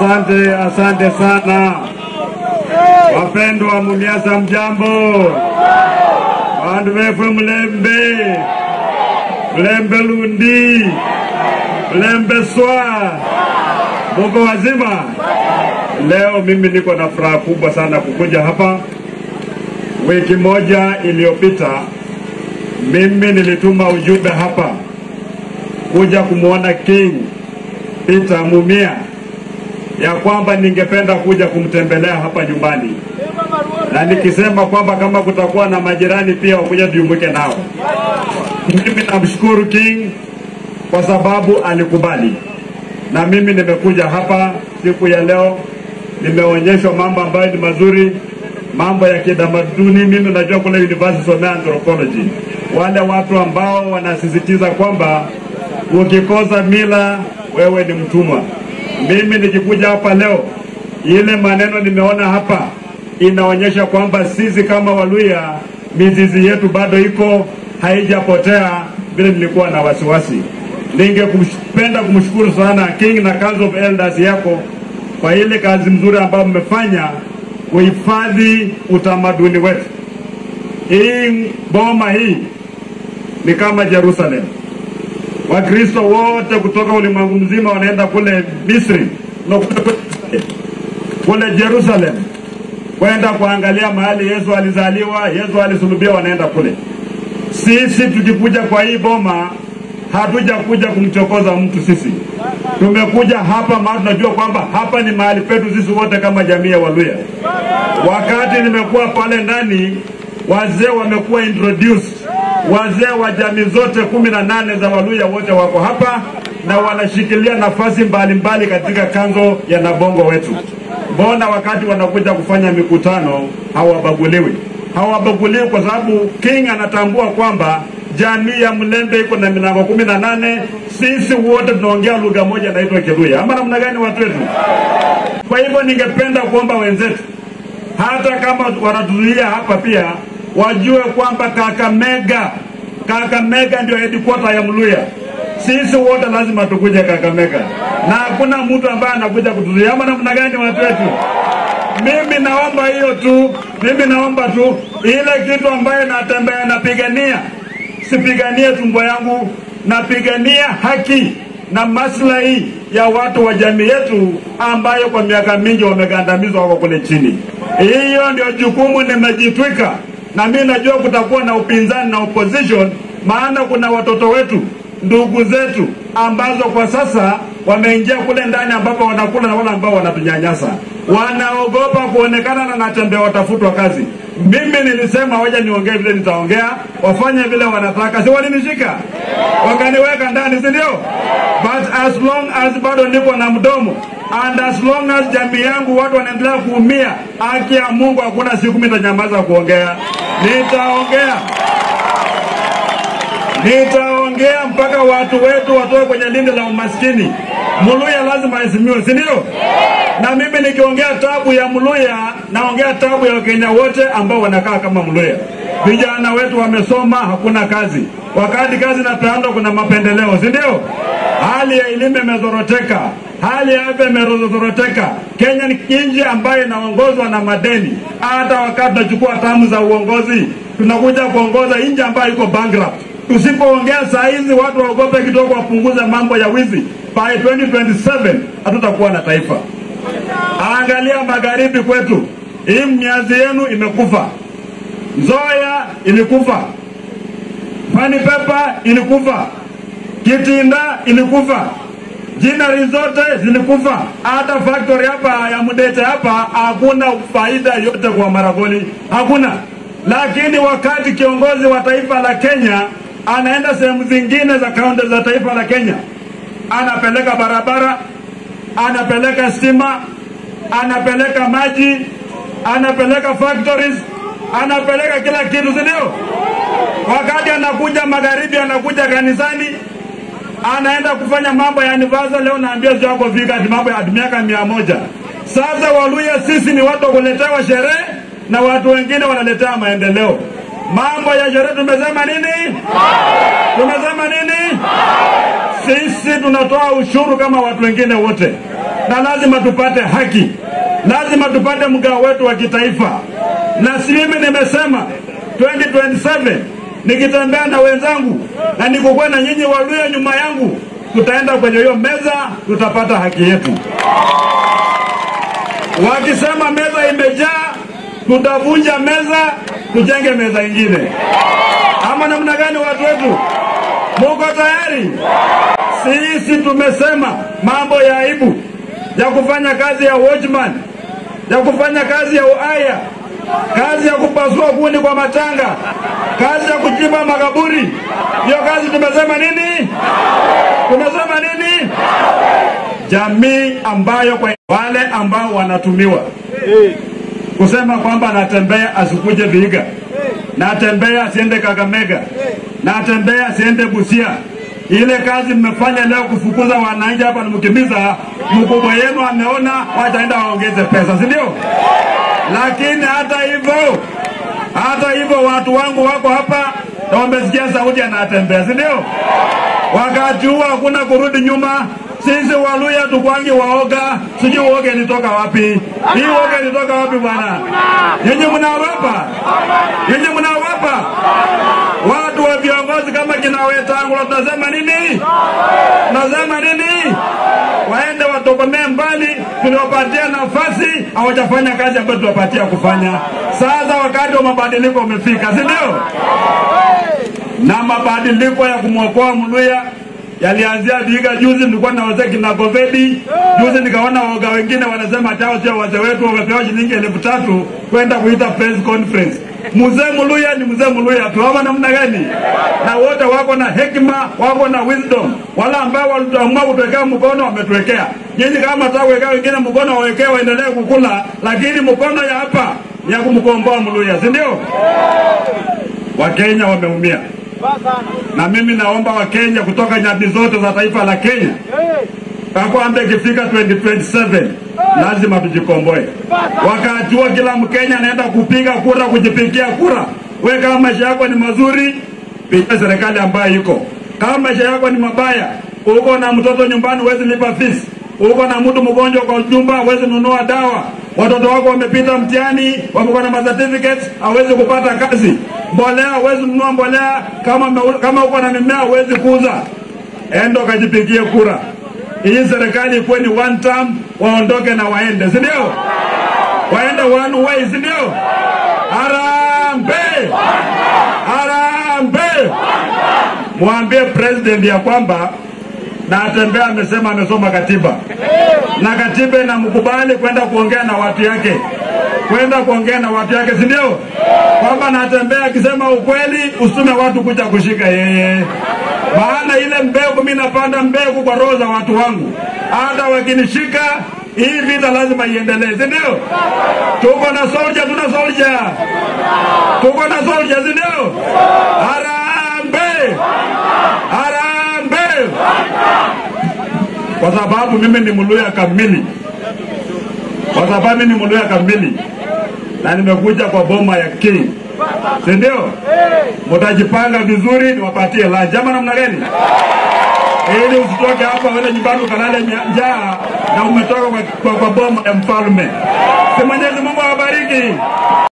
Asante sana. Wapendwa Mumias mjambo. Wandu wefu Mlembe Lundi, Mlembe Swa. Mungu wazima. Leo mimi niko na furaha kubwa sana kukuja hapa. Wiki moja iliyopita mimi nilituma ujumbe hapa kuja kumuona King Peter Mumia ya kwamba ningependa kuja kumtembelea hapa nyumbani, na nikisema kwamba kama kutakuwa na majirani pia wakuja tujumuike nao. Mimi namshukuru King kwa sababu alikubali, na mimi nimekuja hapa siku ya leo. Nimeonyeshwa mambo ambayo ni mazuri, mambo ya kitamaduni. Mimi najua kule university somea anthropology, wale watu ambao wanasisitiza kwamba ukikosa mila wewe ni mtumwa. Mimi nikikuja hapa leo, ile maneno nimeona hapa inaonyesha kwamba sisi kama Waluya mizizi yetu bado iko, haijapotea vile nilikuwa na wasiwasi. Ningependa kumshukuru sana King na Council of Elders yako kwa ile kazi mzuri ambayo mmefanya kuhifadhi utamaduni wetu. Hii boma hii ni kama Jerusalem. Wakristo wote kutoka ulimwengu mzima wanaenda kule Misri na kule Jerusalem kwenda kuangalia mahali Yesu alizaliwa, Yesu alisulubiwa, wanaenda kule. Sisi tukikuja kwa hii boma hatuja kuja kumchokoza mtu. Sisi tumekuja hapa maana tunajua kwamba hapa ni mahali petu sisi wote kama jamii ya Waluya. Wakati nimekuwa pale ndani, wazee wamekuwa introduced. Wazee wa jamii zote 18 za Waluya wote wako hapa na wanashikilia nafasi mbalimbali katika kanzo ya Nabongo wetu. Mbona wakati wanakuja kufanya mikutano hawabaguliwi? Hawabaguliwi kwa sababu King anatambua kwamba jamii ya Mlembe iko na milango 18. Sisi wote tunaongea lugha moja inaitwa Kiluya. Ama namna gani watu wetu? Kwa hivyo ningependa kuomba wenzetu, hata kama wanatuzuia hapa pia, wajue kwamba Kakamega ndio headquarter ya Mluya. Sisi wote lazima tukuje Kakamega, na hakuna mtu ambaye anakuja kutuzuia. Ama namna gani watu wetu? Mimi naomba hiyo tu. Mimi naomba tu ile kitu ambayo natembea napigania, sipiganie tumbo yangu, napigania haki na maslahi ya watu wa jamii yetu ambayo kwa miaka mingi wamegandamizwa wako kule chini. Hiyo ndio jukumu nimejitwika, na mimi najua kutakuwa na upinzani na opposition, maana kuna watoto wetu, ndugu zetu ambazo kwa sasa wameingia kule ndani ambapo wanakula na wale ambao wanatunyanyasa. Wanaogopa kuonekana na natembea watafutwa kazi. Mimi nilisema waje niongee vile nitaongea, wafanye vile wanataka. Si walinishika? Wakaniweka ndani, si ndio? But as long as bado niko na mdomo, and as long as jamii yangu watu wanaendelea kuumia, haki ya Mungu hakuna siku mimi nitanyamaza kuongea. Nitaongea mpaka watu wetu watoe kwenye lindi la umaskini. Mluya lazima aheshimiwe, si ndio? Na mimi nikiongea tabu ya Mluya, naongea tabu ya Wakenya wote ambao wanakaa kama Mluya. Vijana wetu wamesoma, hakuna kazi. Wakati kazi inapeanwa kuna mapendeleo, si ndio? Hali ya elimu imezoroteka, hali ya afya imezoroteka. Kenya ni nchi ambayo inaongozwa na madeni. Hata wakati tunachukua tamu za uongozi, tunakuja kuongoza nchi ambayo iko bankrupt. Tusipoongea saa hizi watu waogope kidogo, wapunguza mambo ya wizi, by 2027 hatutakuwa na taifa. Angalia magharibi kwetu, hii miazi yenu imekufa. Nzoia ilikufa, Fani Pepa ilikufa, Kitinda ilikufa, jinari zote zilikufa. Hata factory hapa ya Mudete hapa hakuna faida yote kwa Maragoli, hakuna. Lakini wakati kiongozi wa taifa la Kenya anaenda sehemu zingine za kaunti za taifa la Kenya, anapeleka barabara, anapeleka stima, anapeleka maji, anapeleka factories, anapeleka kila kitu, si ndio? Wakati anakuja magharibi, anakuja kanisani, anaenda kufanya mambo ya anniversary, leo naambia sio hapo fika mambo ya miaka 100. Sasa Waluya sisi ni watu kuletewa sherehe na watu wengine wanaletea maendeleo. Mambo ya sherehe tumesema nini? Tumesema nini? Sisi tunatoa ushuru kama watu wengine wote. na lazima tupate haki, lazima tupate mgao wetu wa kitaifa. Na si mimi nimesema 2027 nikitembea na wenzangu na nikokuwa na nyinyi Waluhya nyuma yangu, tutaenda kwenye hiyo meza, tutapata haki yetu. Wakisema meza imejaa, tutavunja meza, tujenge meza ingine. Ama namna gani watu wetu? Muko tayari? Sisi tumesema mambo ya aibu, ya kufanya kazi ya watchman, ya kufanya kazi ya uaya, kazi ya kupasua kuni kwa matanga, kazi ya kuchimba makaburi. Hiyo kazi tumesema nini? Tumesema nini? Jamii ambayo kwa wale ambao wanatumiwa kusema kwamba anatembea asikuje Vihiga, na atembea asiende Kakamega, na atembea asiende Busia. Ile kazi mmefanya leo kufukuza wananchi hapa, nimkimiza mkubwa yenu ameona, wataenda waongeze pesa, si ndio? Lakini hata hivyo watu wangu wako hapa na wamesikia sauti anatembea, si ndio? Wakati huo hakuna kurudi nyuma. Sisi Waluhya tukwangi waoga, sijui uoga ilitoka wapi. Hii uoga ilitoka wapi bwana? Nyinyi mnaogopa? Nyinyi mnaogopa? Watu wa viongozi kama kina Wetangula tunasema nini? Tunasema nini? Waende watokomee mbali, tuliwapatia nafasi, hawajafanya kazi ambayo tuliwapatia kufanya. Sasa wakati wa mabadiliko umefika, si ndio? Na mabadiliko ya kumwokoa Mluhya yalianzia Vihiga. Juzi nilikuwa na wazee kina Govedi, juzi nikaona waoga wengine wanasema hao sio wazee wetu, wamepewa shilingi 3,000 kwenda kuita press conference. Mzee Mluhya ni mzee Mluhya tu, ama namna gani? Na wote wako na hekima, wako na wisdom. Wala ambao waliamua kutuwekea mkono wametuwekea. Nyinyi kama mtaka kuwekea wengine mkono wawekee waendelee kukula, lakini mkono ya hapa ya kumkomboa Mluhya, si ndio? Wakenya wameumia. Na mimi naomba Wakenya kutoka nyadhi zote za taifa la Kenya, kwamba ikifika 2027 lazima tujikomboe. Wakati huo kila Mkenya anaenda kupiga kura, kujipigia kura. Wewe kama maisha yako ni mazuri, pigia serikali ambayo iko. Kama maisha yako ni mabaya, uko na mtoto nyumbani huwezi lipa fees, uko na mtu mgonjwa kwa nyumba huwezi nunua dawa, watoto wako wamepita mtihani, wako na certificates, hawezi kupata kazi, mbolea huwezi nunua mbolea, kama uko na mimea huwezi kuuza, endo kajipigie kura. Hii serikali ikuwe ni one term, waondoke na waende, si ndio? Waende one way, si ndio? Harambee! Harambee! Mwambie president ya kwamba na atembea amesema amesoma katiba. Na katiba inamkubali kwenda kuongea na watu yake. Kwenda kuongea na watu yake, si ndio? Kwamba na atembea akisema ukweli, usume watu kuja kushika yeye. Maana ile mbegu mimi napanda mbegu kwa roho za watu wangu. Hata wakinishika, hii vita lazima iendelee, si ndio? Tuko na soldier, tuna soldier. Tuko na soldier, si ndio? Harambee! Harambee! Kwa sababu mimi ni Mluhya kamili. Kwa sababu mimi ni Mluhya kamili. Na nimekuja kwa boma ya King. Si ndio? Mtajipanga vizuri niwapatie lunch. Ama namna gani? Ili usitoke hapa uende nyumbani ukalale njaa na umetoka kwa boma ya mfalme. Si Mwenyezi Mungu awabariki.